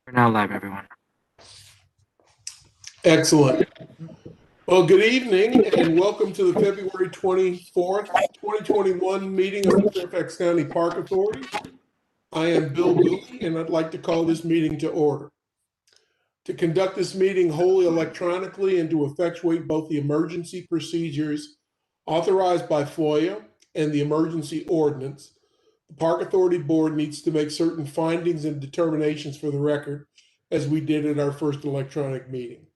We're now live, everyone. Excellent. Well, good evening and welcome to the February 24th, 2021 meeting of the Fairfax County Park Authority. I am Bill Bowie and I'd like to call this meeting to order. To conduct this meeting wholly electronically and to effectuate both the emergency procedures authorized by FOIA and the emergency ordinance, the Park Authority Board needs to make certain findings and determinations for the record, as we did at our first electronic meeting.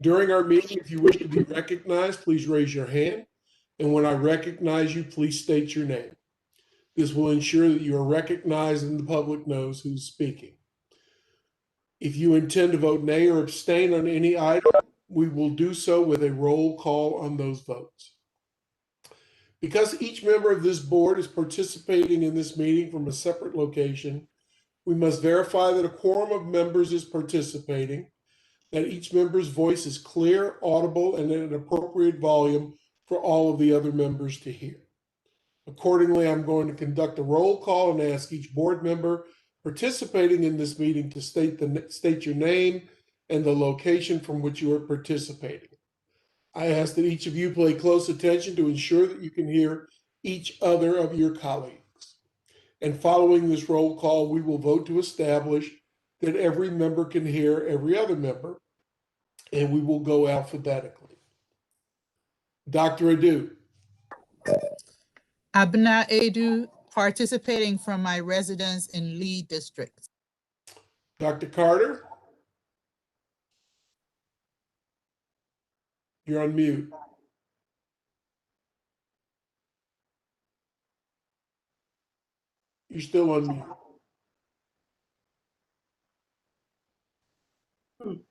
During our meeting, if you wish to be recognized, please raise your hand. And when I recognize you, please state your name. This will ensure that you are recognized and the public knows who's speaking. If you intend to vote nay or abstain on any item, we will do so with a roll call on those votes. Because each member of this board is participating in this meeting from a separate location, we must verify that a quorum of members is participating, that each member's voice is clear, audible, and at an appropriate volume for all of the other members to hear. Accordingly, I'm going to conduct a roll call and ask each board member participating in this meeting to state your name and the location from which you are participating. I ask that each of you pay close attention to ensure that you can hear each other of your colleagues. And following this roll call, we will vote to establish that every member can hear every other member, and we will go alphabetically. Dr. Adu. Abna Edu, participating from my residence in Lee District. Dr. Carter. You're on mute. You're still on mute.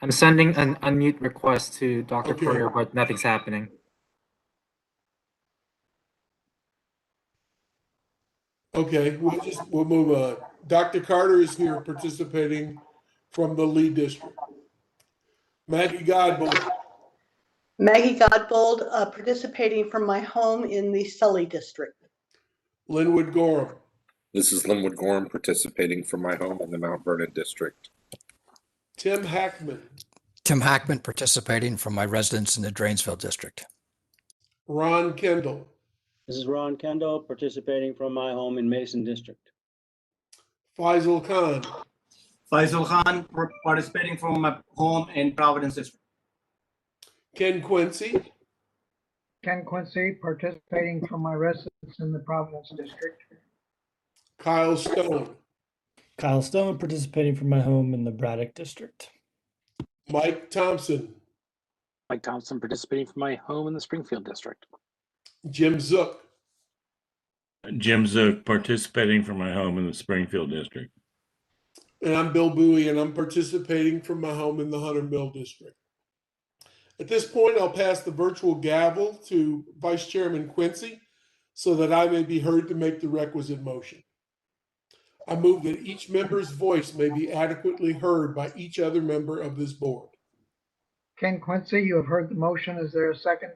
I'm sending an unmute request to Dr. Okay. Carter, but nothing's happening. Okay, we'll move on. Dr. Carter is here participating from the Lee District. Maggie Godbold. Maggie Godbold, participating from my home in the Sully District. Linwood Gorham. This is Linwood Gorham participating from my home in the Mount Vernon District. Tim Hackman. Tim Hackman participating from my residence in the Drainsville District. Ron Kendall. This is Ron Kendall participating from my home in Mason District. Faisal Khan. Faisal Khan participating from my home in Providence District. Ken Quincy. Ken Quincy participating from my residence in the Providence District. Kyle Stone. Kyle Stone participating from my home in the Braddock District. Mike Thompson. Mike Thompson participating from my home in the Springfield District. Jim Zook. Jim Zook participating from my home in the Springfield District. And I'm Bill Bowie, and I'm participating from my home in the Hunter Mill District. At this point, I'll pass the virtual gavel to Vice Chairman Quincy so that I may be heard to make the requisite motion. I move that each member's voice may be adequately heard by each other member of this board. Ken Quincy, you have heard the motion. Is there a second?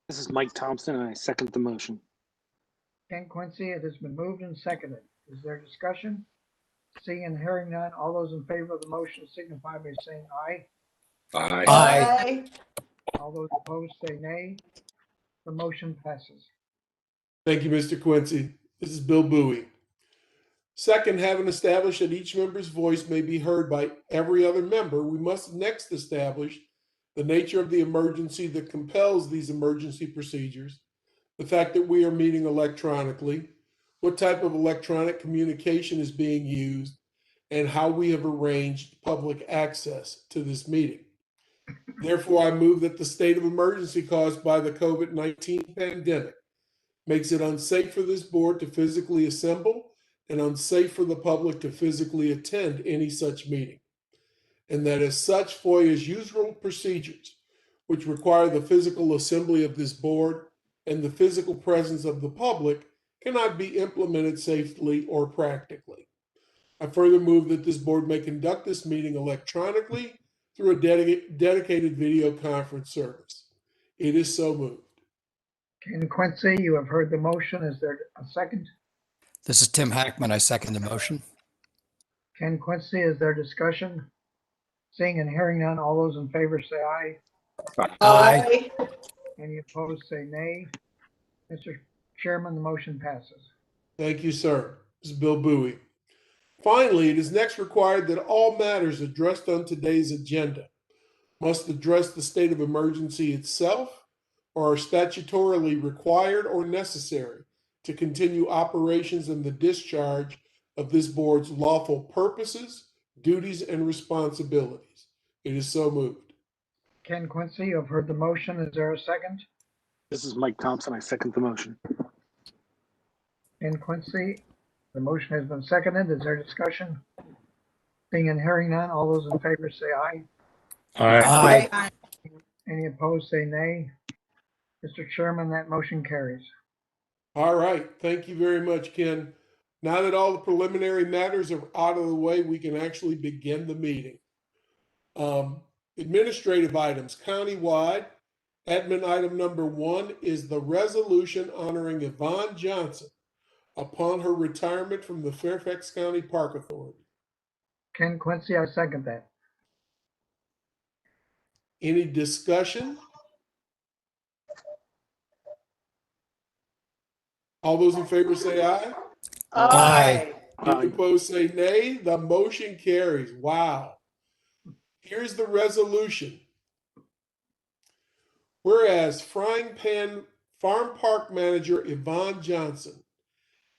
This is Mike Thompson, and I second the motion. Ken Quincy, it has been moved and seconded. Is there discussion? Seeing and hearing none, all those in favor of the motion signify by saying aye. Aye. Aye. All those opposed say nay. The motion passes. Thank you, Mr. Quincy. This is Bill Bowie. Second, having established that each member's voice may be heard by every other member, we must next establish the nature of the emergency that compels these emergency procedures, the fact that we are meeting electronically, what type of electronic communication is being used, and how we have arranged public access to this meeting. Therefore, I move that the state of emergency caused by the COVID-19 pandemic makes it unsafe for this board to physically assemble and unsafe for the public to physically attend any such meeting. And that as such, FOIA's usual procedures, which require the physical assembly of this board and the physical presence of the public, cannot be implemented safely or practically. I further move that this board may conduct this meeting electronically through a dedicated video conference service. It is so moved. Ken Quincy, you have heard the motion. Is there a second? This is Tim Hackman. I second the motion. Ken Quincy, is there discussion? Seeing and hearing none, all those in favor say aye. Aye. Any opposed say nay. Mr. Chairman, the motion passes. Thank you, sir. This is Bill Bowie. Finally, it is next required that all matters addressed on today's agenda must address the state of emergency itself or are statutorily required or necessary to continue operations and the discharge of this board's lawful purposes, duties, and responsibilities. It is so moved. Ken Quincy, you have heard the motion. Is there a second? This is Mike Thompson. I second the motion. Ken Quincy, the motion has been seconded. Is there discussion? Seeing and hearing none, all those in favor say aye. Aye. Aye. Any opposed say nay. Mr. Chairman, that motion carries. All right. Thank you very much, Ken. Now that all the preliminary matters are out of the way, we can actually begin the meeting. Administrative items, countywide. Admin item number 1 is the resolution honoring Yvonne Johnson upon her retirement from the Fairfax County Park Authority. Ken Quincy, I second that. Any discussion? All those in favor say aye. Aye. Any opposed say nay. The motion carries. Wow. Here's the resolution. Whereas Frying Pan Farm Park Manager Yvonne Johnson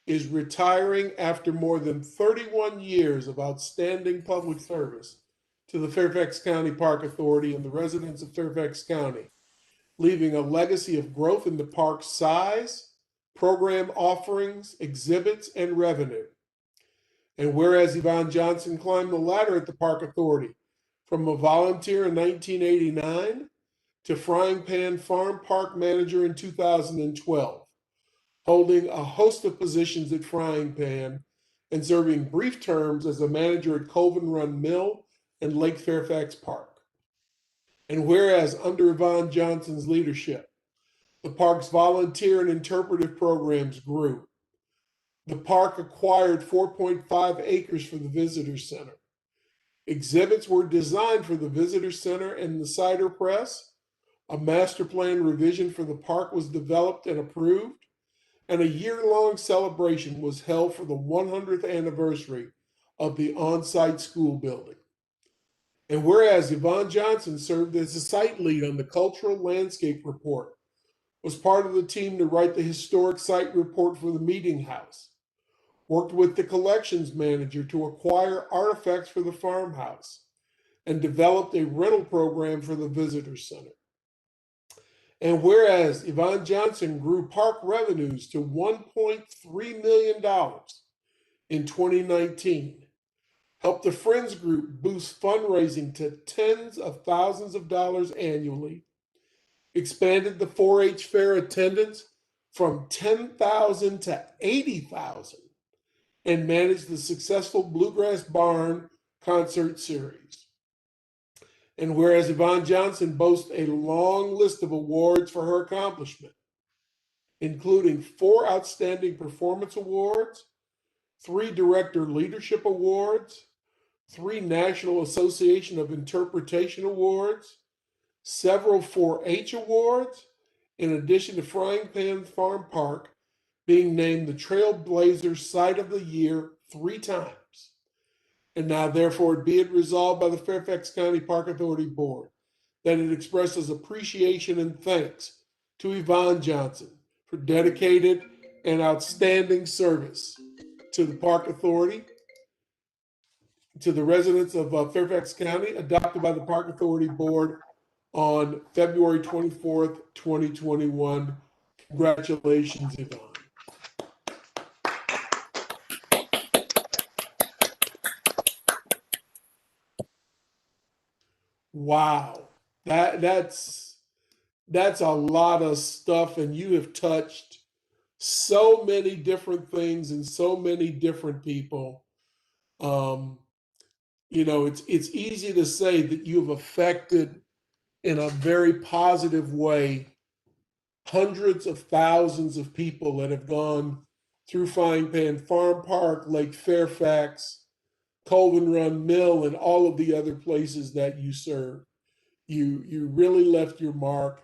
is retiring after more than 31 years of outstanding public service to the Fairfax County Park Authority and the residents of Fairfax County, leaving a legacy of growth in the park's size, program offerings, exhibits, and revenue. And whereas Yvonne Johnson climbed the ladder at the Park Authority from a volunteer in 1989 to Frying Pan Farm Park Manager in 2012, holding a host of positions at Frying Pan and serving brief terms as a manager at Colvin Run Mill and Lake Fairfax Park. And whereas under Yvonne Johnson's leadership, the park's volunteer and interpretive programs grew. The park acquired 4.5 acres for the visitor center. Exhibits were designed for the visitor center and the cider press. A master plan revision for the park was developed and approved, and a year-long celebration was held for the 100th anniversary of the on-site school building. And whereas Yvonne Johnson served as the site lead on the Cultural Landscape Report, was part of the team to write the historic site report for the meeting house, worked with the collections manager to acquire artifacts for the farmhouse, and developed a rental program for the visitor center. And whereas Yvonne Johnson grew park revenues to $1.3 million in 2019, helped the Friends Group boost fundraising to tens of thousands of dollars annually, expanded the 4-H fair attendance from 10,000 to 80,000, and managed the successful Bluegrass Barn concert series. And whereas Yvonne Johnson boasts a long list of awards for her accomplishment, including 4 Outstanding Performance Awards, 3 Director Leadership Awards, 3 National Association of Interpretation Awards, several 4-H awards, in addition to Frying Pan Farm Park being named the Trailblazer Site of the Year 3 times. And now, therefore, be it resolved by the Fairfax County Park Authority Board that it expresses appreciation and thanks to Yvonne Johnson for dedicated and outstanding service to the Park Authority, to the residents of Fairfax County, adopted by the Park Authority Board on February 24th, 2021. Congratulations, Yvonne. Wow, that's a lot of stuff, and you have touched so many different things and so many different people. It's easy to say that you've affected in a very positive way hundreds of thousands of people that have gone through Frying Pan Farm Park, Lake Fairfax, Colvin Run Mill, and all of the other places that you served. You really left your mark.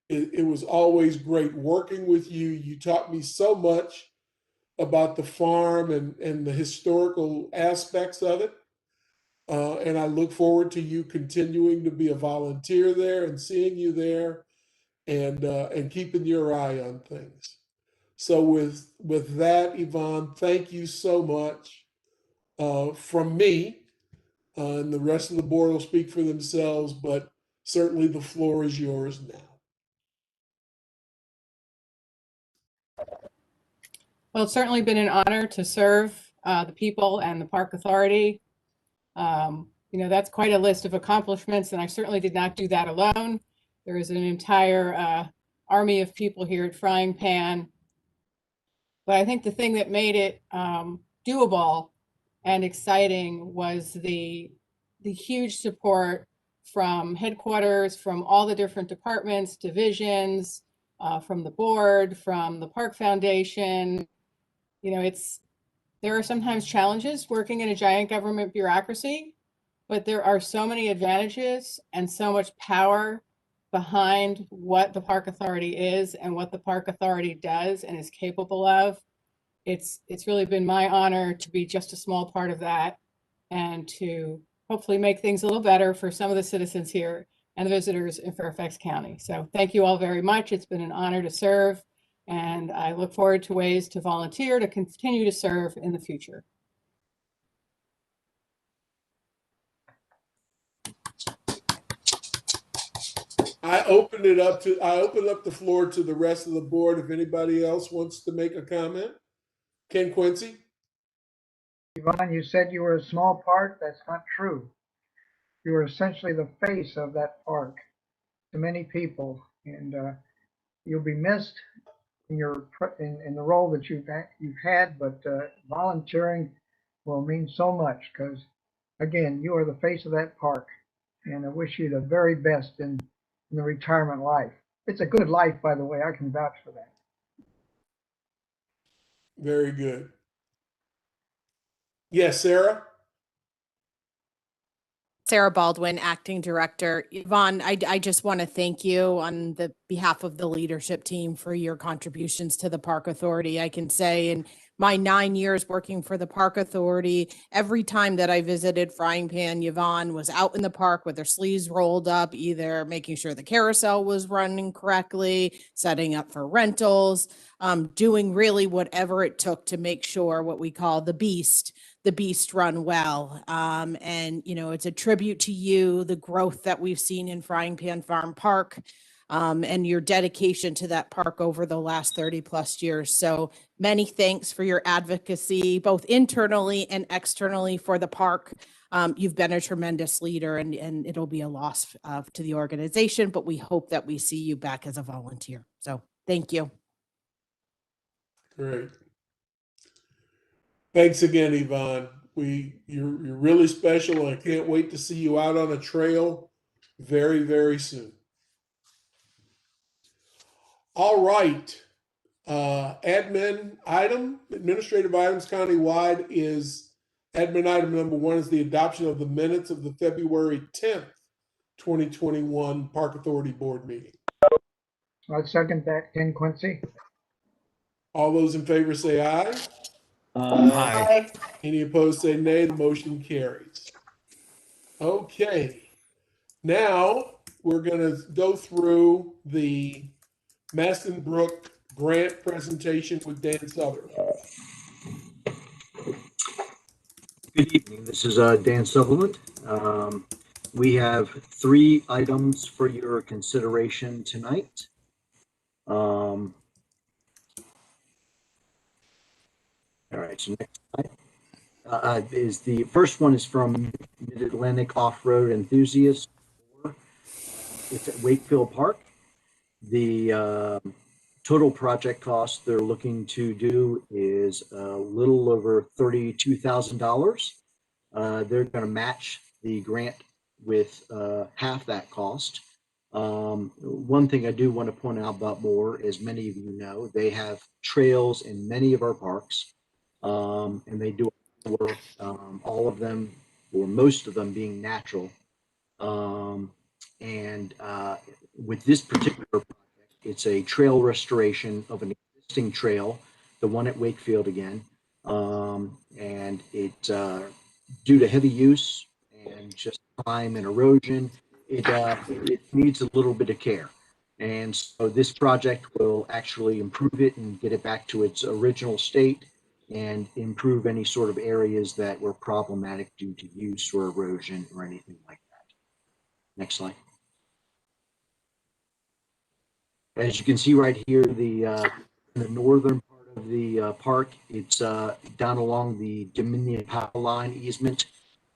It was always great working with you. You taught me so much about the farm and the historical aspects of it. And I look forward to you continuing to be a volunteer there and seeing you there and keeping your eye on things. So with that, Yvonne, thank you so much from me. And the rest of the board will speak for themselves, but certainly the floor is yours now. Well, it's certainly been an honor to serve the people and the Park Authority. You know, that's quite a list of accomplishments, and I certainly did not do that alone. There is an entire army of people here at Frying Pan. But I think the thing that made it doable and exciting was the huge support from headquarters, from all the different departments, divisions, from the board, from the Park Foundation. You know, there are sometimes challenges working in a giant government bureaucracy, but there are so many advantages and so much power behind what the Park Authority is and what the Park Authority does and is capable of. It's really been my honor to be just a small part of that and to hopefully make things a little better for some of the citizens here and the visitors in Fairfax County. So thank you all very much. It's been an honor to serve, and I look forward to ways to volunteer to continue to serve in the future. I open up the floor to the rest of the board if anybody else wants to make a comment. Ken Quincy? Yvonne, you said you were a small part. That's not true. You were essentially the face of that park to many people, and you'll be missed in the role that you've had. But volunteering will mean so much because, again, you are the face of that park, and I wish you the very best in the retirement life. It's a good life, by the way. I can vouch for that. Very good. Yes, Sarah? Sarah Baldwin, Acting Director. Yvonne, I just want to thank you on the behalf of the leadership team for your contributions to the Park Authority. I can say in my 9 years working for the Park Authority, every time that I visited Frying Pan, Yvonne was out in the park with her sleeves rolled up, either making sure the carousel was running correctly, setting up for rentals, doing really whatever it took to make sure what we call the beast run well. And, you know, it's a tribute to you, the growth that we've seen in Frying Pan Farm Park, and your dedication to that park over the last 30 plus years. So many thanks for your advocacy, both internally and externally for the park. You've been a tremendous leader, and it'll be a loss to the organization, but we hope that we see you back as a volunteer. So thank you. Great. Thanks again, Yvonne. You're really special, and I can't wait to see you out on a trail very, very soon. All right. Administrative items countywide is admin item number 1 is the adoption of the minutes of the February 10th, 2021 Park Authority Board meeting. I'll second that, Ken Quincy. All those in favor say aye. Aye. Any opposed say nay. The motion carries. Okay. Now we're going to go through the Maston Brook grant presentation with Dan Sutherland. Good evening. This is Dan Sutherland. We have 3 items for your consideration tonight. All right, so next slide is the first one is from Mid-Atlantic Off-Road Enthusiasts. It's at Wakefield Park. The total project cost they're looking to do is a little over $32,000. They're going to match the grant with half that cost. One thing I do want to point out about Moore, as many of you know, they have trails in many of our parks, and they do for all of them, or most of them, being natural. With this particular project, it's a trail restoration of an existing trail, the one at Wakefield again. And it, due to heavy use and just time and erosion, it needs a little bit of care. And so this project will actually improve it and get it back to its original state and improve any sort of areas that were problematic due to use or erosion or anything like that. Next slide. As you can see right here, in the northern part of the park, it's down along the Dominion Power Line easement.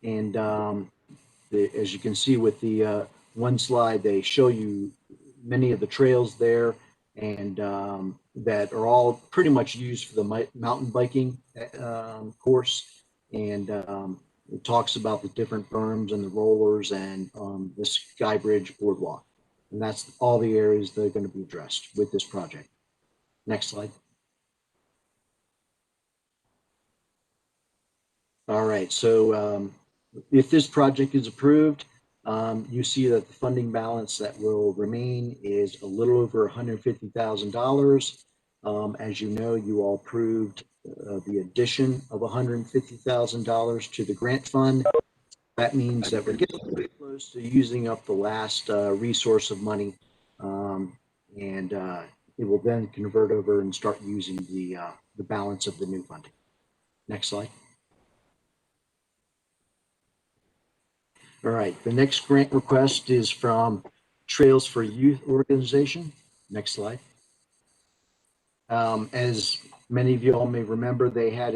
And as you can see with the one slide, they show you many of the trails there, and that are all pretty much used for the mountain biking course. And it talks about the different berms and the rollers and the Sky Bridge boardwalk. And that's all the areas that are going to be addressed with this project. Next slide. All right, so if this project is approved, you see that the funding balance that will remain is a little over $150,000. As you know, you all approved the addition of $150,000 to the grant fund. That means that we're getting pretty close to using up the last resource of money, and it will then convert over and start using the balance of the new funding. Next slide. All right, the next grant request is from Trails for Youth organization. Next slide. As many of you all may remember, they had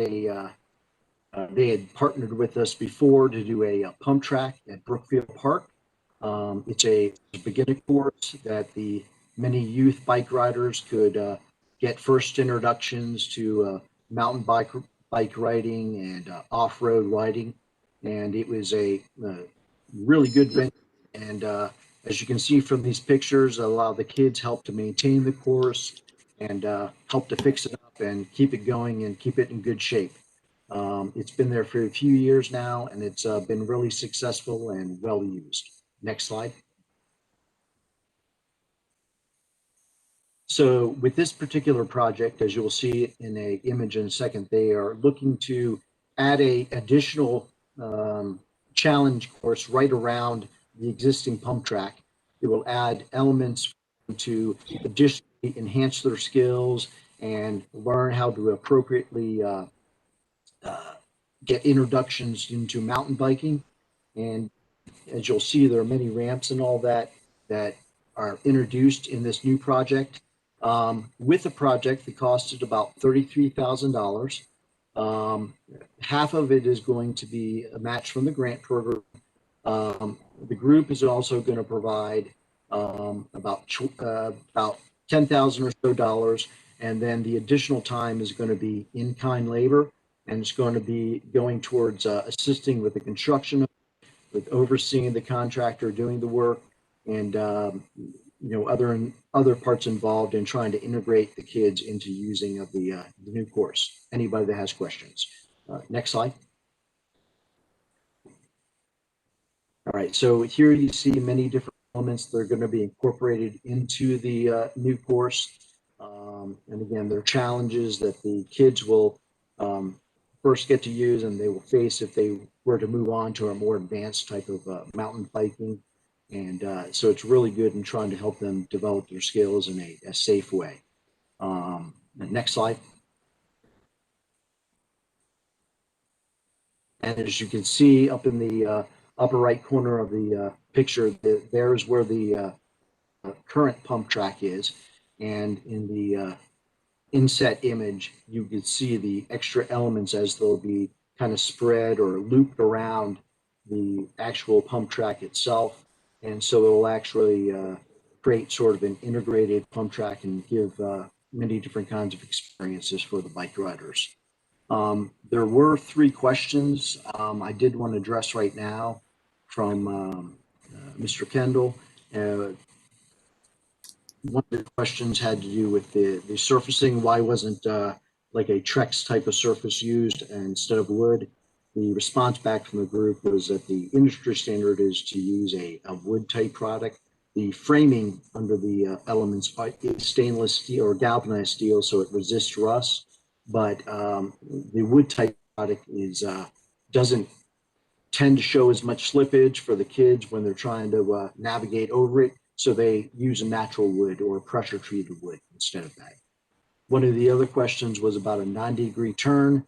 they had partnered with us before to do a pump track at Brookfield Park. It's a beginner course that the many youth bike riders could get first introductions to mountain bike riding and off-road riding. And it was a really good venue. And as you can see from these pictures, a lot of the kids help to maintain the course and help to fix it up and keep it going and keep it in good shape. It's been there for a few years now, and it's been really successful and well used. Next slide. So with this particular project, as you will see in an image in a second, they are looking to add a additional challenge course right around the existing pump track. It will add elements to additionally enhance their skills and learn how to appropriately get introductions into mountain biking. And as you'll see, there are many ramps and all that that are introduced in this new project. With the project, the cost is about $33,000. Half of it is going to be a match from the grant program. The group is also going to provide about $10,000 or so dollars, and then the additional time is going to be in-kind labor, and it's going to be going towards assisting with the construction, with overseeing the contractor doing the work, and other parts involved in trying to integrate the kids into using of the new course. Anybody that has questions. Next slide. All right, so here you see many different elements that are going to be incorporated into the new course. And again, they're challenges that the kids will first get to use and they will face if they were to move on to a more advanced type of mountain biking. And so it's really good in trying to help them develop their skills in a safe way. Next slide. And as you can see up in the upper right corner of the picture, there's where the current pump track is. And in the inset image, you can see the extra elements as they'll be kind of spread or looped around the actual pump track itself. And so it will actually create sort of an integrated pump track and give many different kinds of experiences for the bike riders. There were 3 questions I did want to address right now from Mr. Kendall. One of the questions had to do with the surfacing. Why wasn't like a Trex type of surface used instead of wood? the response back from the group was that the industry standard is to use a wood type product. The framing under the elements is stainless steel or galvanized steel, so it resists rust. But the wood type product doesn't tend to show as much slippage for the kids when they're trying to navigate over it. So they use a natural wood or pressure treated wood instead of that. One of the other questions was about a 90-degree turn.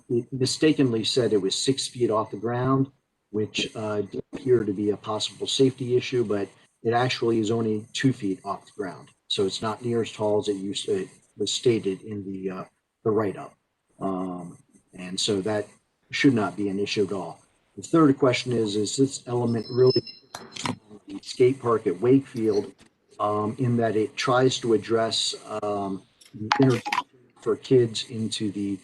It mistakenly said it was 6 feet off the ground, which did appear to be a possible safety issue, but it actually is only 2 feet off the ground. So it's not near as tall as it was stated in the write-up. And so that should not be an issue at all. The third question is this element really the skate park at Wakefield in that it tries to address the introduction for kids into the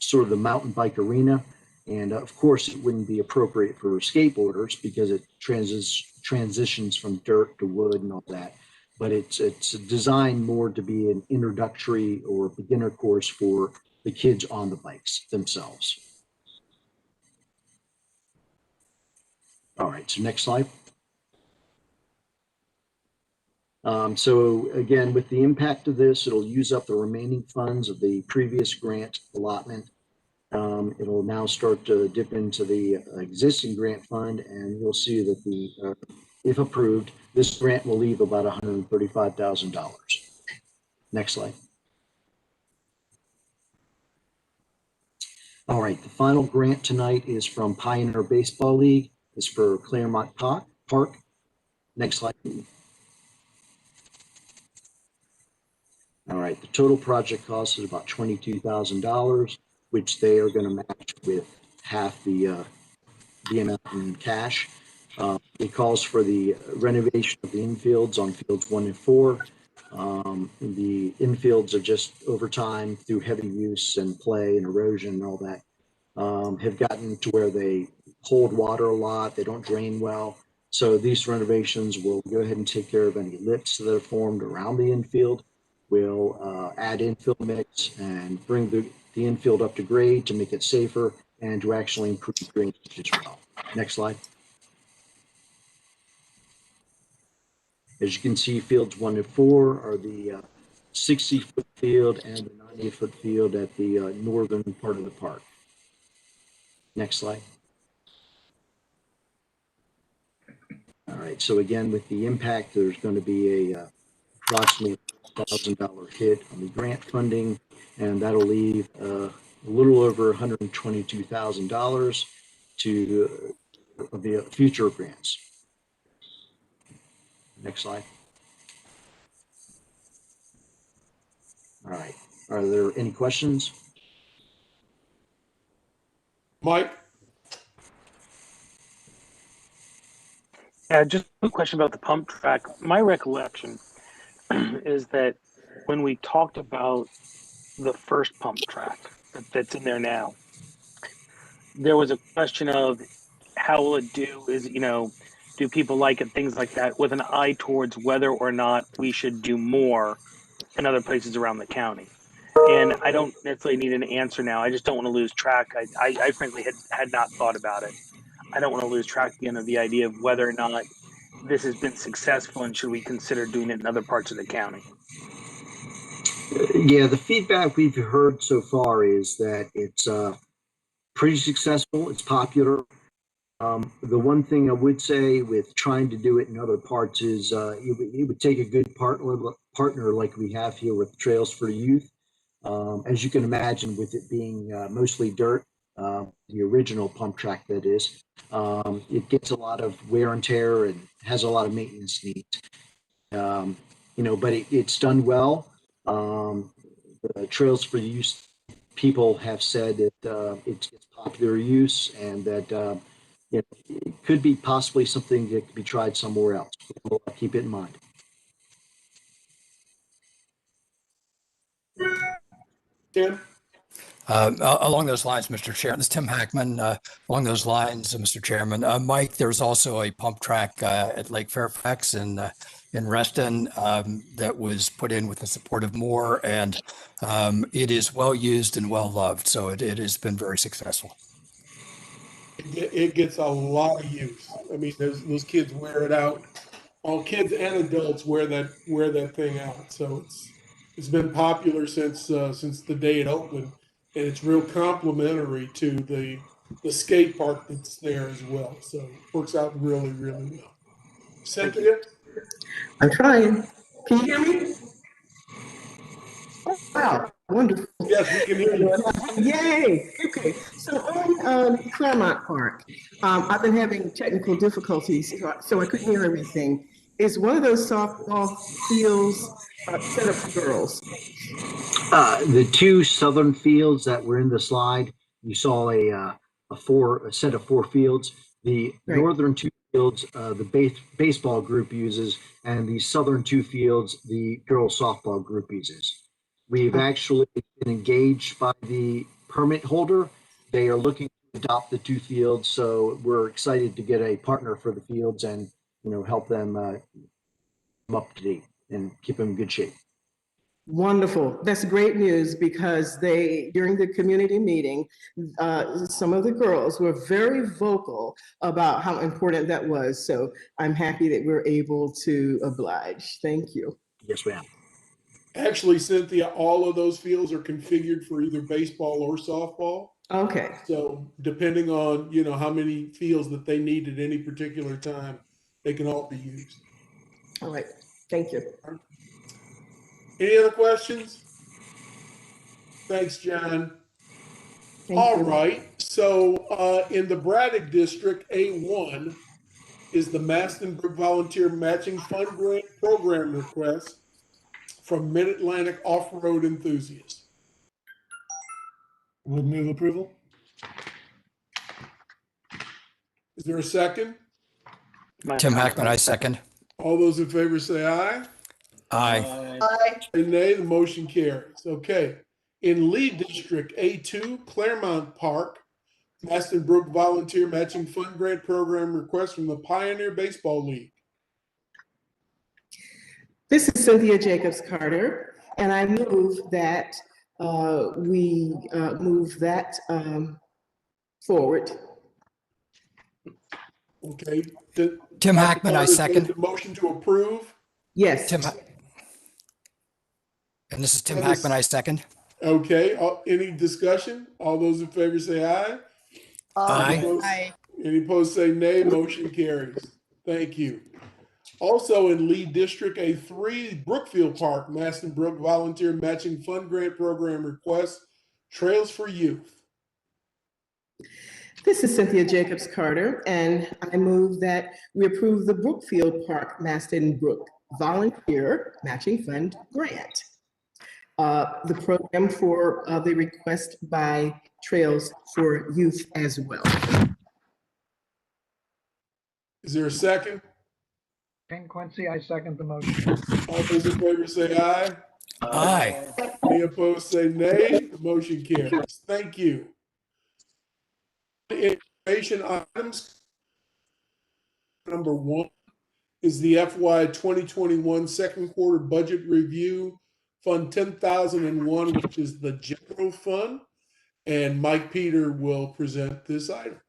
sort of the mountain bike arena. And of course, it wouldn't be appropriate for skateboarders because it transitions from dirt to wood and all that. But it's designed more to be an introductory or beginner course for the kids on the bikes themselves. All right, so next slide. So again, with the impact of this, it'll use up the remaining funds of the previous grant allotment. It'll now start to dip into the existing grant fund, and you'll see that if approved, this grant will leave about $135,000. Next slide. All right, the final grant tonight is from Pioneer Baseball League. It's for Claremont Park. Next slide. All right, the total project cost is about $22,000, which they are going to match with half the amount in cash. It calls for the renovation of the infields on fields 1 and 4. The infields are just over time through heavy use and play and erosion and all that have gotten to where they hold water a lot. They don't drain well. So these renovations will go ahead and take care of any lips that are formed around the infield. We'll add infill mix and bring the infield up to grade to make it safer and to actually improve drainage as well. Next slide. As you can see, fields 1 and 4 are the 60-foot field and the 90-foot field at the northern part of the park. Next slide. All right, so again, with the impact, there's going to be a approximately $1,000 hit on the grant funding, and that'll leave a little over $122,000 to the future grants. Next slide. All right, are there any questions? Mike? Yeah, just a question about the pump track. My recollection is that when we talked about the first pump track that's in there now, there was a question of how will it do? Do people like it? Things like that, with an eye towards whether or not we should do more in other places around the county. And I don't necessarily need an answer now. I just don't want to lose track. I frankly had not thought about it. I don't want to lose track again of the idea of whether or not this has been successful and should we consider doing it in other parts of the county. Yeah, the feedback we've heard so far is that it's pretty successful. It's popular. The one thing I would say with trying to do it in other parts is it would take a good partner like we have here with Trails for Youth. As you can imagine, with it being mostly dirt, the original pump track that is, it gets a lot of wear and tear and has a lot of maintenance needs. But it's done well. The Trails for Youth people have said that it's popular use and that it could be possibly something that could be tried somewhere else. We'll keep it in mind. Tim? Along those lines, Mr. Chair, this is Tim Hackman. Along those lines, Mr. Chairman, Mike, there's also a pump track at Lake Fairfax, and in Reston that was put in with the support of Moore, and it is well used and well loved. So it has been very successful. It gets a lot of use. I mean, those kids wear it out. All kids and adults wear that thing out. So it's been popular since the day it opened, and it's real complimentary to the skate park that's there as well. So it works out really, really well. Cynthia? I'm trying. Can you hear me? Wow, wonderful. Yes, we can hear you. Yay. Okay. So on Claremont Park, I've been having technical difficulties, so I couldn't hear everything. Is one of those softball fields set up for girls? The two southern fields that were in the slide, you saw a set of 4 fields. The northern 2 fields, the baseball group uses, and the southern 2 fields, the girls softball group uses. We've actually been engaged by the permit holder. They are looking to adopt the 2 fields, so we're excited to get a partner for the fields and help them come up to date and keep them in good shape. Wonderful. That's great news because during the community meeting, some of the girls were very vocal about how important that was. So I'm happy that we're able to oblige. Thank you. Yes, ma'am. Actually, Cynthia, all of those fields are configured for either baseball or softball. Okay. So depending on, how many fields that they need at any particular time, they can all be used. All right. Thank you. Any other questions? Thanks, John. All right. So in the Braddock District, A1 is the Maston Brook Volunteer Matching Fund Grant Program request from Mid-Atlantic Off-Road Enthusiasts. Would move approval. Is there a second? Tim Hackman, I second. All those in favor say aye. Aye. Aye. Say nay, the motion carries. Okay. In Lee District, A2, Claremont Park, Maston Brook Volunteer Matching Fund Grant Program request from the Pioneer Baseball League. This is Cynthia Jacobs Carter, and I move that we move that forward. Okay. Tim Hackman, I Carter's second. made the motion to approve. Yes. And this is Tim Hackman, I second. Okay. Any discussion? All those in favor say aye. Aye. Any opposed say nay. Motion carries. Thank you. Also in Lee District A3, Brookfield Park, Maston Brook Volunteer Matching Fund Grant Program request, Trails for Youth. This is Cynthia Jacobs Carter, and I move that we approve the Brookfield Park Maston Brook Volunteer Matching Fund Grant. The program for the request by Trails for Youth as well. Is there a second? Ken Quincy, I second the motion. All those in favor say aye. Aye. Any opposed say nay. The motion carries. Thank you. Information items. Number 1 is the FY 2021 second quarter budget review, Fund 10,001, which is the general fund. And Mike Peter will present this item.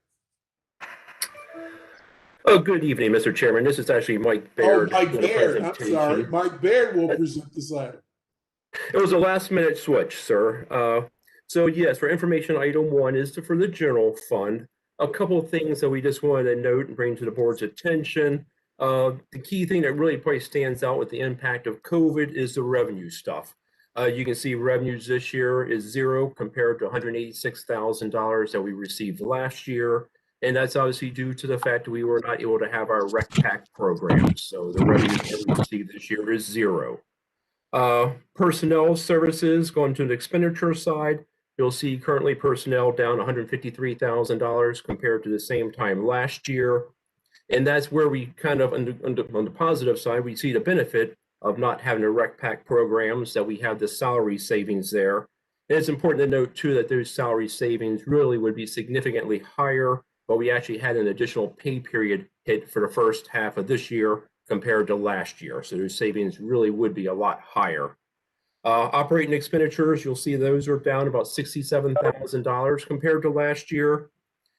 Oh, good evening, Mr. Chairman. This is actually Mike Baird. Oh, Mike doing a Baird. I'm presentation. sorry. Mike Baird will present this item. It was a last minute switch, sir. So yes, for information item 1 is for the general fund. A couple of things that we just wanted to note and bring to the board's attention. The key thing that really probably stands out with the impact of COVID is the revenue stuff. You can see revenues this year is 0 compared to $186,000 that we received last year. And that's obviously due to the fact that we were not able to have our rec pack program. So the revenue that we received this year is 0. Personnel services going to the expenditure side. You'll see currently personnel down $153,000 compared to the same time last year. And that's where we kind of, on the positive side, we see the benefit of not having the rec pack programs, that we have the salary savings there. And it's important to note too that those salary savings really would be significantly higher, but we actually had an additional pay period hit for the first half of this year compared to last year. So those savings really would be a lot higher. Operating expenditures, you'll see those are down about $67,000 compared to last year.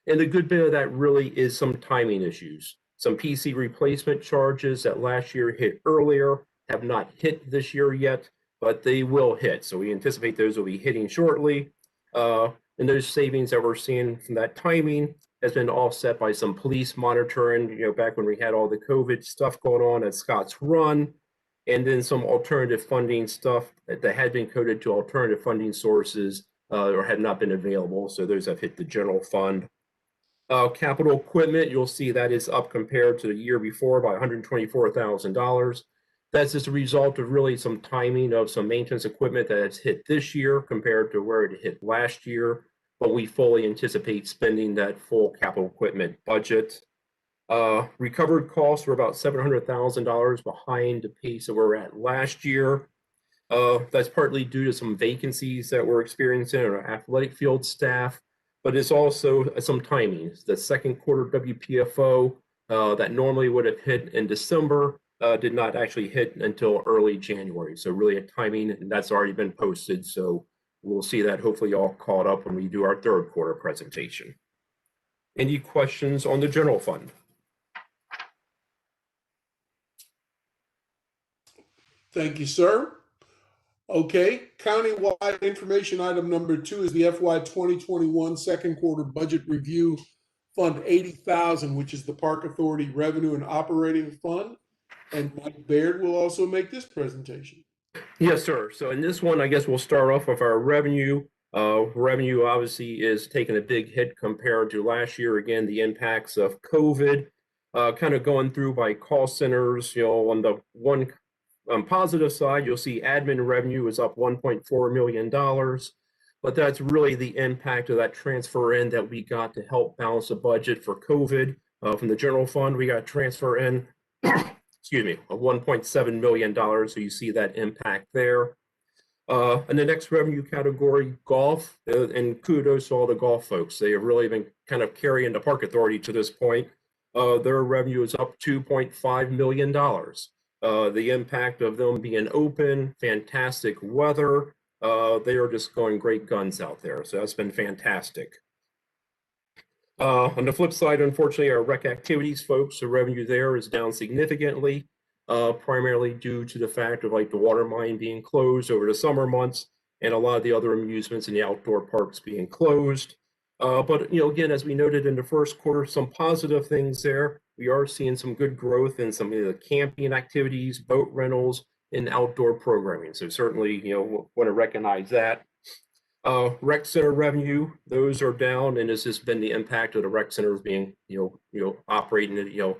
And the good bit of that really is some timing issues. Some PC replacement charges that last year hit earlier have not hit this year yet, but they will hit. So we anticipate those will be hitting shortly. And those savings that we're seeing from that timing has been offset by some police monitoring, back when we had all the COVID stuff going on at Scott's Run, and then some alternative funding stuff that had been coded to alternative funding sources or had not been available. So those have hit the general fund. Capital equipment, you'll see that is up compared to the year before by $124,000. That's just a result of really some timing of some maintenance equipment that has hit this year compared to where it hit last year, but we fully anticipate spending that full capital equipment budget. Recovered costs were about $700,000 behind the pace that we're at last year. That's partly due to some vacancies that we're experiencing in our athletic field staff, but it's also some timing. The second quarter WPFO that normally would have hit in December did not actually hit until early January. So really a timing, and that's already been posted. So we'll see that hopefully all caught up when we do our third quarter presentation. Any questions on the general fund? Thank you, sir. Okay, countywide information item number 2 is the FY 2021 second quarter budget review, Fund 80,000, which is the Park Authority Revenue and Operating Fund. And Mike Baird will also make this presentation. Yes, sir. So in this one, I guess we'll start off with our revenue. Revenue obviously is taking a big hit compared to last year. Again, the impacts of COVID, kind of going through by call centers. On the one positive side, you'll see admin revenue is up $1.4 million, but that's really the impact of that transfer in that we got to help balance the budget for COVID. From the general fund, we got transfer in, excuse me, of $1.7 million. So you see that impact there. And the next revenue category, golf, and kudos to all the golf folks. They have really been kind of carrying the Park Authority to this point. Their revenue is up $2.5 million. The impact of them being open, fantastic weather, they are just going great guns out there. So that's been fantastic. On the flip side, unfortunately, our rec activities folks, the revenue there is down significantly, primarily due to the fact of like the water mine being closed over the summer months and a lot of the other amusements in the outdoor parks being closed. But again, as we noted in the first quarter, some positive things there. We are seeing some good growth in some of the camping activities, boat rentals, and outdoor programming. So certainly, want to recognize that. Rec center revenue, those are down, and this has been the impact of the rec centers being, operating at,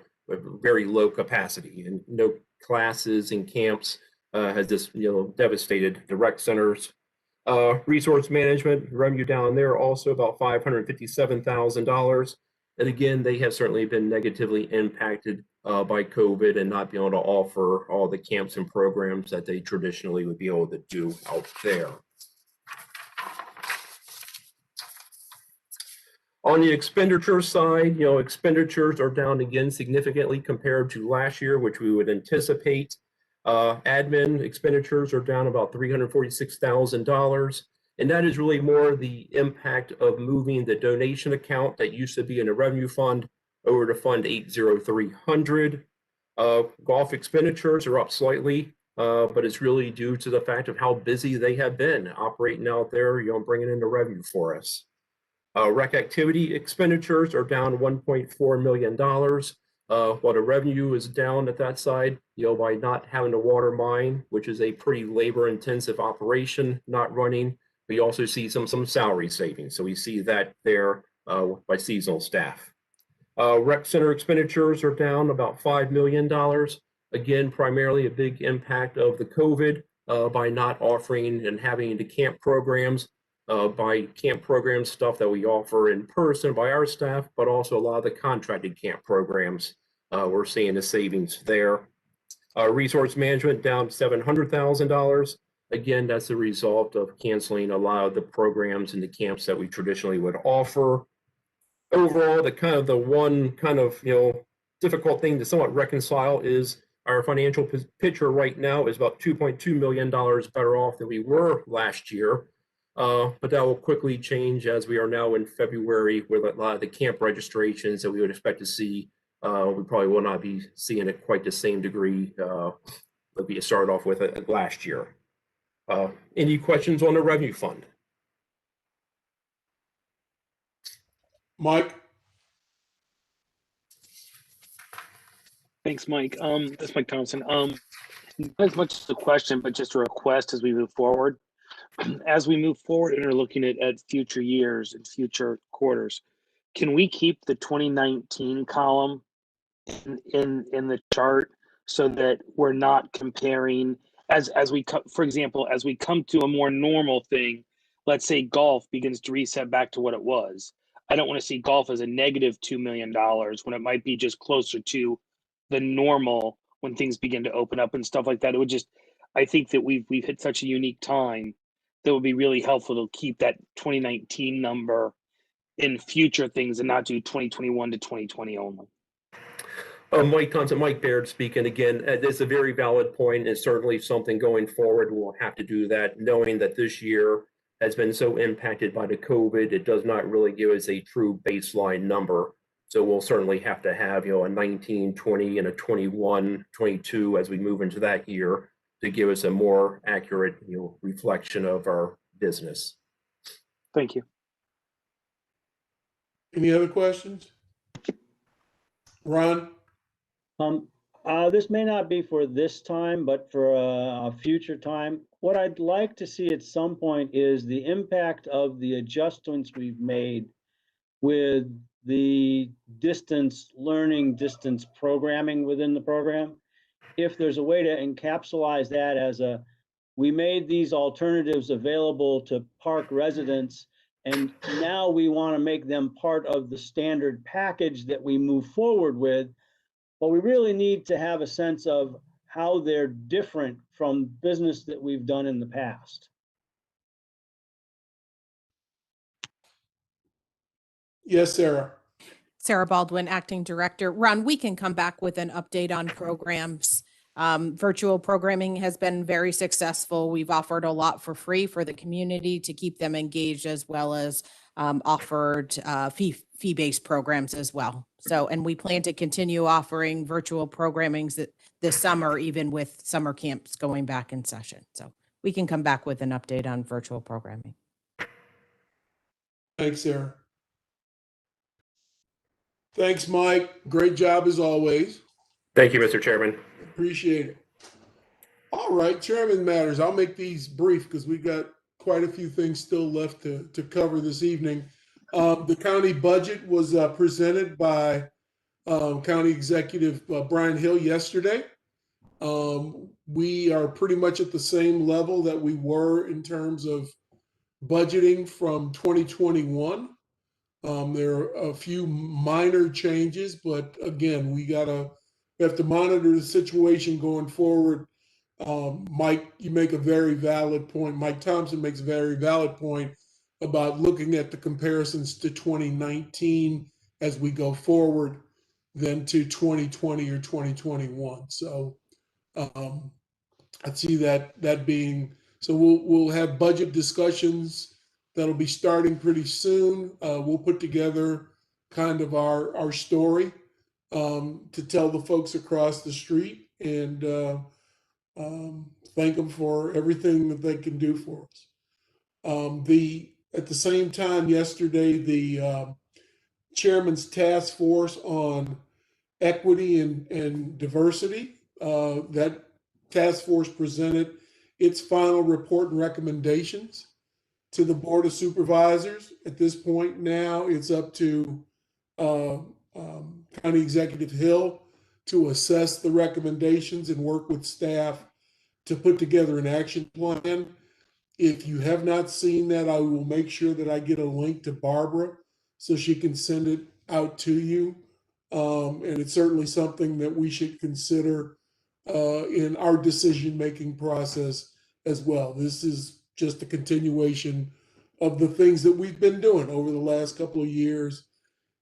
very low capacity, and no classes and camps has just, devastated the rec centers. Resource management revenue down there also about $557,000. And again, they have certainly been negatively impacted by COVID and not being able to offer all the camps and programs that they traditionally would be able to do out there. On the expenditure side, expenditures are down again significantly compared to last year, which we would anticipate. Admin expenditures are down about $346,000. And that is really more the impact of moving the donation account that used to be in a revenue fund over to Fund 80300. Golf expenditures are up slightly, but it's really due to the fact of how busy they have been operating out there, bringing in the revenue for us. Rec activity expenditures are down $1.4 million. While the revenue is down at that side, by not having a water mine, which is a pretty labor-intensive operation, not running, we also see some salary savings. So we see that there by seasonal staff. Rec center expenditures are down about $5 million. Again, primarily a big impact of the COVID by not offering and having the camp programs. By camp program stuff that we offer in person by our staff, but also a lot of the contracted camp programs. We're seeing the savings there. Resource management down $700,000. Again, that's a result of canceling a lot of the programs and the camps that we traditionally would offer. Overall, the one difficult thing to somewhat reconcile is Our financial picture right now is about $2.2 million better off than we were last year. But that will quickly change as we are now in February with a lot of the camp registrations that we would expect to see. We probably will not be seeing it quite the same degree that we started off with last year. Any questions on the revenue fund? Mike? Thanks, Mike. This is Mike Thompson. Not as much as a question, but just a request as we move forward. As we move forward and are looking at future years and future quarters, can we keep the 2019 column in the chart so that we're not comparing as we for example, as we come to a more normal thing, let's say golf begins to reset back to what it was. I don't want to see golf as a negative $2 million when it might be just closer to the normal when things begin to open up and stuff like that. It would just, I think that we've hit such a unique time that would be really helpful to keep that 2019 number in future things and not do 2021 to 2020 only. Mike Thompson, Mike Baird speaking again. That's a very valid point. It's certainly something going forward. We'll have to do that, knowing that this year has been so impacted by the COVID. It does not really give us a true baseline number. So we'll certainly have to have, a 19, 20, and a 21, 22 as we move into that year to give us a more accurate, reflection of our business. Thank you. Any other questions? Ron? This may not be for this time, but for a future time. What I'd like to see at some point is the impact of the adjustments we've made with the distance learning, distance programming within the program. If there's a way to encapsulate that as we made these alternatives available to park residents, and now we want to make them part of the standard package that we move forward with. But we really need to have a sense of how they're different from business that we've done in the past. Yes, Sarah. Sarah Baldwin, Acting Director. Ron, we can come back with an update on programs. Virtual programming has been very successful. We've offered a lot for free for the community to keep them engaged, as well as offered fee-based programs as well. So, and we plan to continue offering virtual programmings this summer, even with summer camps going back in session. So we can come back with an update on virtual programming. Thanks, Sarah. Thanks, Mike. Great job as always. Thank you, Mr. Chairman. Appreciate it. All right, Chairman Matters. I'll make these brief because we've got quite a few things still left to cover this evening. The county budget was presented by County Executive Brian Hill yesterday. We are pretty much at the same level that we were in terms of budgeting from 2021. There are a few minor changes, but again, we have to monitor the situation going forward. Mike, you make a very valid point. Mike Thompson makes a very valid point about looking at the comparisons to 2019 as we go forward than to 2020 or 2021. So I see that being, so we'll have budget discussions that'll be starting pretty soon. We'll put together kind of our story to tell the folks across the street and thank them for everything that they can do for us. At the same time, yesterday, the chairman's task force on equity and diversity, that task force presented its final report and recommendations to the Board of Supervisors. At this point now, it's up to County Executive Hill to assess the recommendations and work with staff to put together an action plan. If you have not seen that, I will make sure that I get a link to Barbara so she can send it out to you. And it's certainly something that we should consider in our decision-making process as well. This is just a continuation of the things that we've been doing over the last couple of years,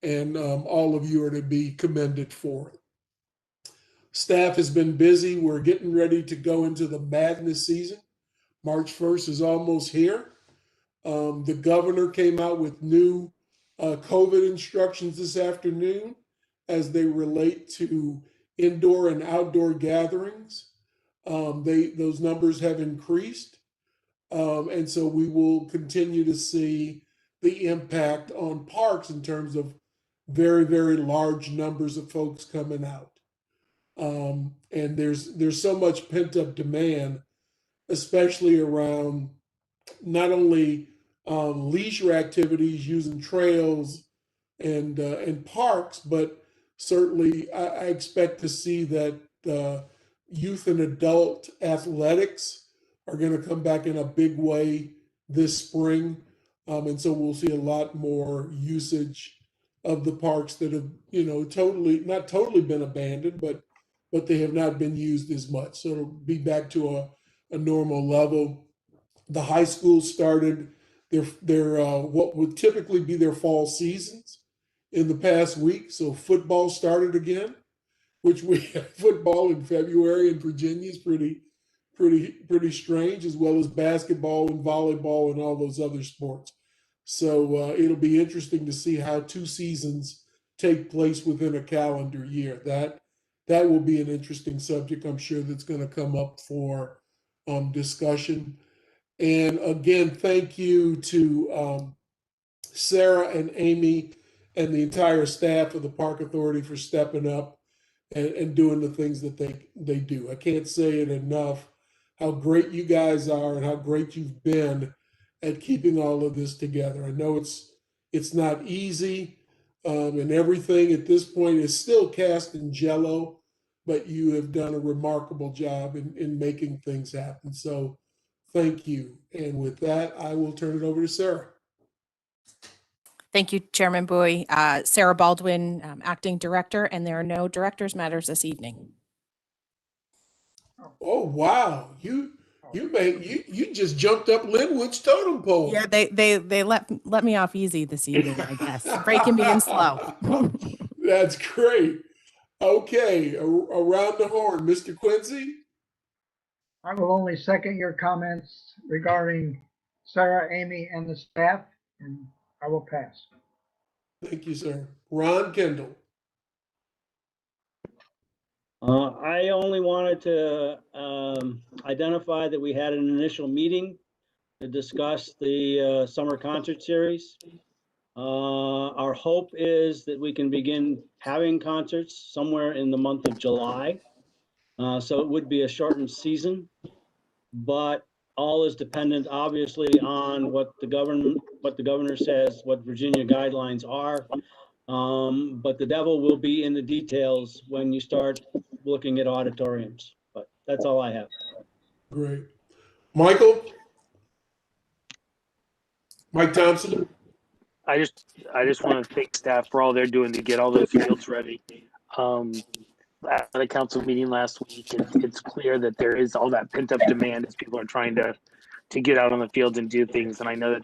and all of you are to be commended for it. Staff has been busy. We're getting ready to go into the madness season. March 1st is almost here. The governor came out with new COVID instructions this afternoon as they relate to indoor and outdoor gatherings. Those numbers have increased. And so we will continue to see the impact on parks in terms of very, very large numbers of folks coming out. And there's so much pent up demand, especially around not only leisure activities using trails and parks, but certainly I expect to see that youth and adult athletics are going to come back in a big way this spring. And so we'll see a lot more usage of the parks that have, not totally been abandoned, but they have not been used as much. So it'll be back to a normal level. The high schools started their what would typically be their fall seasons in the past week. So football started again, which we have football in February in Virginia is pretty strange, as well as basketball and volleyball and all those other sports. So it'll be interesting to see how 2 seasons take place within a calendar year. That will be an interesting subject, I'm sure, that's going to come up for discussion. And again, thank you to Sarah and Amy and the entire staff of the Park Authority for stepping up and doing the things that they do. I can't say it enough how great you guys are and how great you've been at keeping all of this together. I know it's not easy, and everything at this point is still cast in jello, but you have done a remarkable job in making things happen. So thank you. And with that, I will turn it over to Sarah. Thank you, Chairman Bowie. Sarah Baldwin, Acting Director, and there are no directors' matters this evening. Oh wow, you just jumped up Linwood's totem pole. Yeah, they let me off easy this evening, I guess. Breaking me in slow. That's great. Okay, around the horn, Mr. Quincy. I will only second your comments regarding Sarah, Amy, and the staff, and I will pass. Thank you, sir. Ron Kendall. I only wanted to identify that we had an initial meeting to discuss the summer concert series. Our hope is that we can begin having concerts somewhere in the month of July. So it would be a shortened season, but all is dependent obviously on what the governor says, what Virginia guidelines are. But the devil will be in the details when you start looking at auditoriums. But that's all I have. Great. Michael? Mike Thompson? I just want to thank staff for all they're doing to get all those fields ready. At the council meeting last week, it's clear that there is all that pent up demand as people are trying to get out on the fields and do things. And I know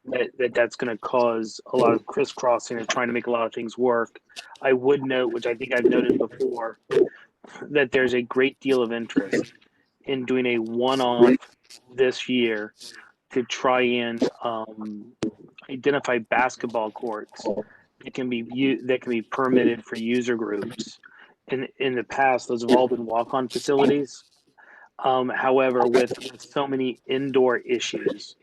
that's going to cause a lot of crisscrossing and trying to make a lot of things work. I would note, which I think I've noted before, that there's a great deal of interest in doing a one-off this year to try and identify basketball courts that can be permitted for user groups. In the past, those have all been walk-on facilities. However, with so many indoor issues,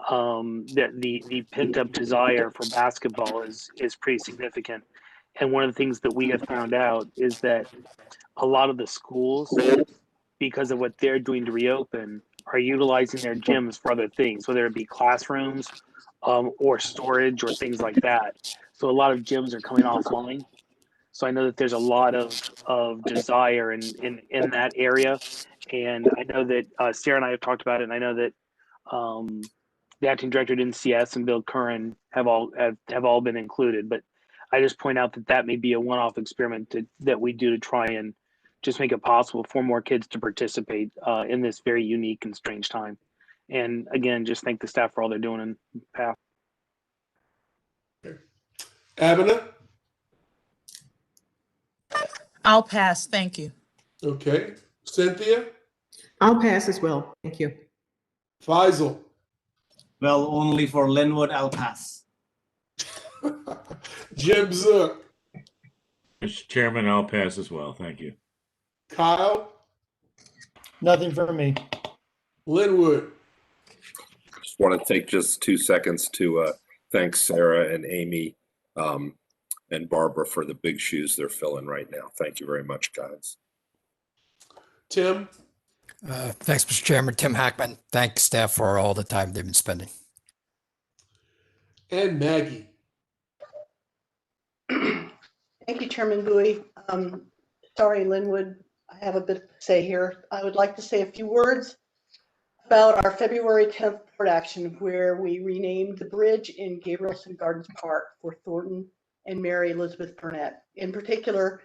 that the pent-up desire for basketball is pretty significant. And one of the things that we have found out is that a lot of the schools, because of what they're doing to reopen, are utilizing their gyms for other things, whether it be classrooms or storage or things like that. So a lot of gyms are coming offline. So I know that there's a lot of desire in that area. And I know that Sarah and I have talked about it, and I know that the acting director at NCS and Bill Curran have all been included. But I just point out that may be a one-off experiment that we do to try and just make it possible for more kids to participate in this very unique and strange time. And again, just thank the staff for all they're doing in the past. Abena? I'll pass, thank you. Okay. Cynthia? I'll pass as well. Thank you. Faisal? Well, only for Linwood, I'll pass. Jim Zook? Mr. Chairman, I'll pass as well. Thank you. Kyle? Nothing for me. Linwood? Just want to take just 2 seconds to thank Sarah and Amy and Barbara for the big shoes they're filling right now. Thank you very much, guys. Tim? Thanks, Mr. Chairman. Tim Hackman. Thanks, staff, for all the time they've been spending. And Maggie? Thank you, Chairman Bowie. Sorry, Linwood, I have a bit to say here. I would like to say a few words about our February 10th board action where we renamed the bridge in Gabrielson Gardens Park for Thornton and Mary Elizabeth Burnett. In particular,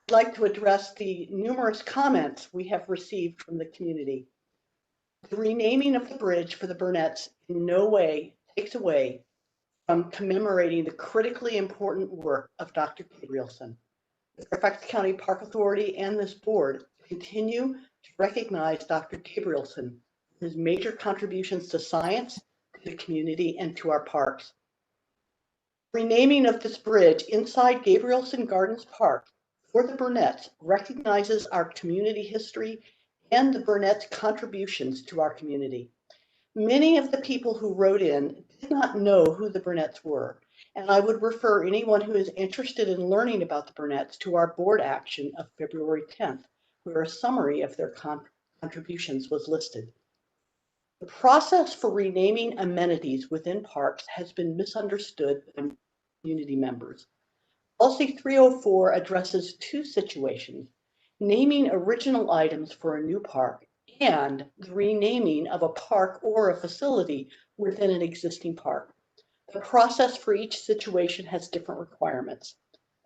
I'd like to address the numerous comments we have received from the community. The renaming of the bridge for the Burnetts in no way takes away from commemorating the critically important work of Dr. Gabrielson. The Fairfax County Park Authority and this board continue to recognize Dr. Gabrielson for his major contributions to science, to the community, and to our parks. Renaming of this bridge inside Gabrielson Gardens Park for the Burnetts recognizes our community history and the Burnetts' contributions to our community. Many of the people who wrote in did not know who the Burnetts were, and I would refer anyone who is interested in learning about the Burnetts to our board action of February 10th, where a summary of their contributions was listed. The process for renaming amenities within parks has been misunderstood by community members. Policy 304 addresses two situations: naming original items for a new park and the renaming of a park or a facility within an existing park. The process for each situation has different requirements.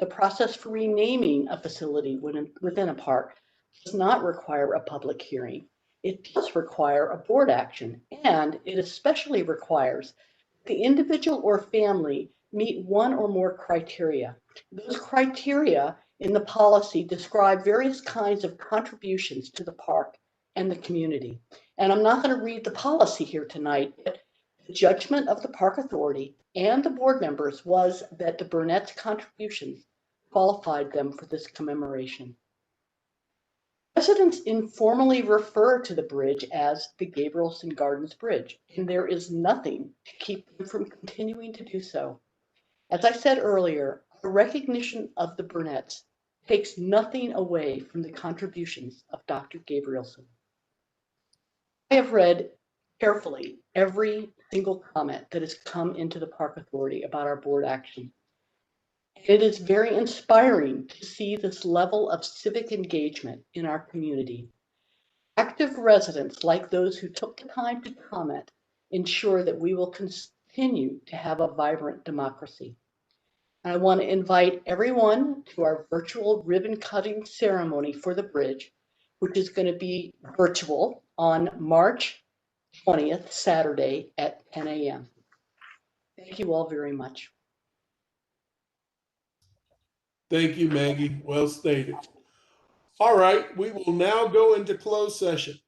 The process for renaming a facility within a park does not require a public hearing. It does require a board action, and it especially requires the individual or family meet one or more criteria. Those criteria in the policy describe various kinds of contributions to the park and the community. And I'm not going to read the policy here tonight, but the judgment of the Park Authority and the board members was that the Burnetts' contributions qualified them for this commemoration. Residents informally refer to the bridge as the Gabrielson Gardens Bridge, and there is nothing to keep them from continuing to do so. As I said earlier, the recognition of the Burnetts takes nothing away from the contributions of Dr. Gabrielson. I have read carefully every single comment that has come into the Park Authority about our board action. It is very inspiring to see this level of civic engagement in our community. Active residents like those who took the time to comment ensure that we will continue to have a vibrant democracy. I want to invite everyone to our virtual ribbon cutting ceremony for the bridge, which is going to be virtual on March 20th, Saturday at 10 a.m. Thank you all very much. Thank you, Maggie. Well stated. All right, we will now go into closed session.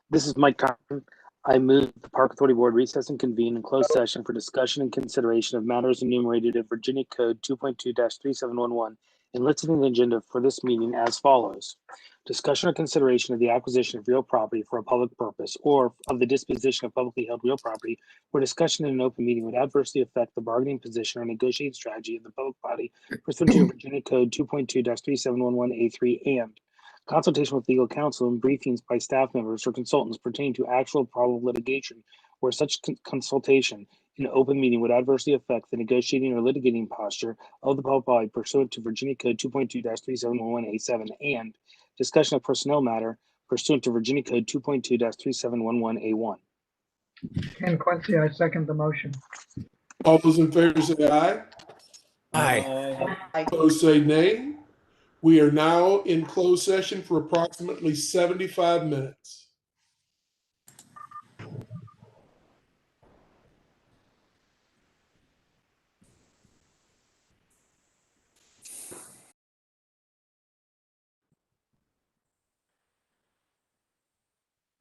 This is Mike Thompson. I move the Park Authority Board recess and convene in closed session for discussion and consideration of matters enumerated in Virginia Code 2.2-3711 and listed in the agenda for this meeting as follows. Discussion or consideration of the acquisition of real property for a public purpose or of the disposition of publicly held real property where discussion in an open meeting would adversely affect the bargaining position or negotiating strategy of the public body pursuant to Virginia Code 2.2-3711A3 and consultation with legal counsel and briefings by staff members or consultants pertaining to actual probable litigation where such consultation in an open meeting would adversely affect the negotiating or litigating posture of the public body pursuant to Virginia Code 2.2-3711A7 and discussion of personnel matter pursuant to Virginia Code 2.2-3711A1. Ken Quincy, I second the motion. All those in favor say aye. Aye. Opposed say nay. We are now in closed session for approximately 75 minutes.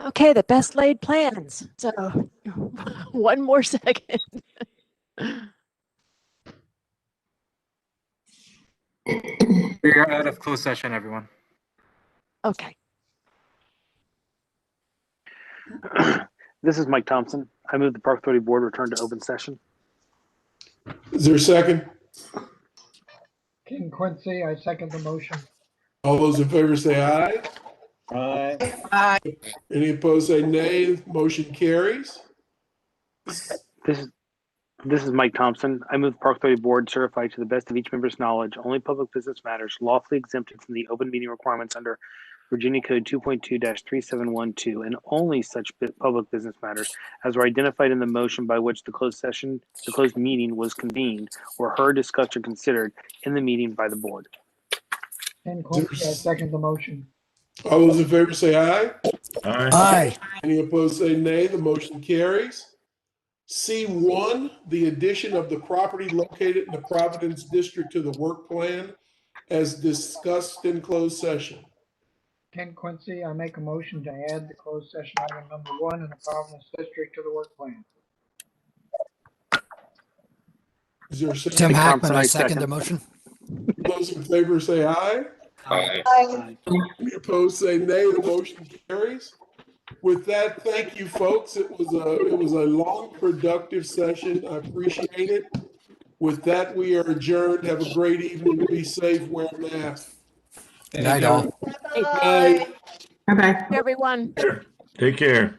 Okay, the best laid plans. So one more second. We are out of closed session, everyone. Okay. This is Mike Thompson. I move the Park Authority Board return to open session. Is there a second? King Quincy, I second the motion. All those in favor say aye. Aye. Aye. Any opposed say nay. Motion carries. This is Mike Thompson. I move the Park Authority Board certify to the best of each member's knowledge only public business matters lawfully exempted from the open meeting requirements under Virginia Code 2.2-3712 and only such public business matters as were identified in the motion by which the closed meeting was convened or heard, discussed, or considered in the meeting by the board. King Quincy, I second the motion. All those in favor say aye. Aye. Aye. Any opposed say nay. The motion carries. C1, the addition of the property located in the Providence District to the work plan as discussed in closed session. Ken Quincy, I make a motion to add the closed session item number 1 in the Providence District to the work plan. Is there a second? Tim Hackman, Thompson, I I second the second. motion. Those in favor say aye. Aye. Aye. Any opposed say nay. The motion carries. With that, thank you, folks. It was a long, productive session. I appreciate it. With that, we are adjourned. Have a great evening. Be safe. Wear a mask. Good night, all. Bye. Bye-bye. Everyone. Take care.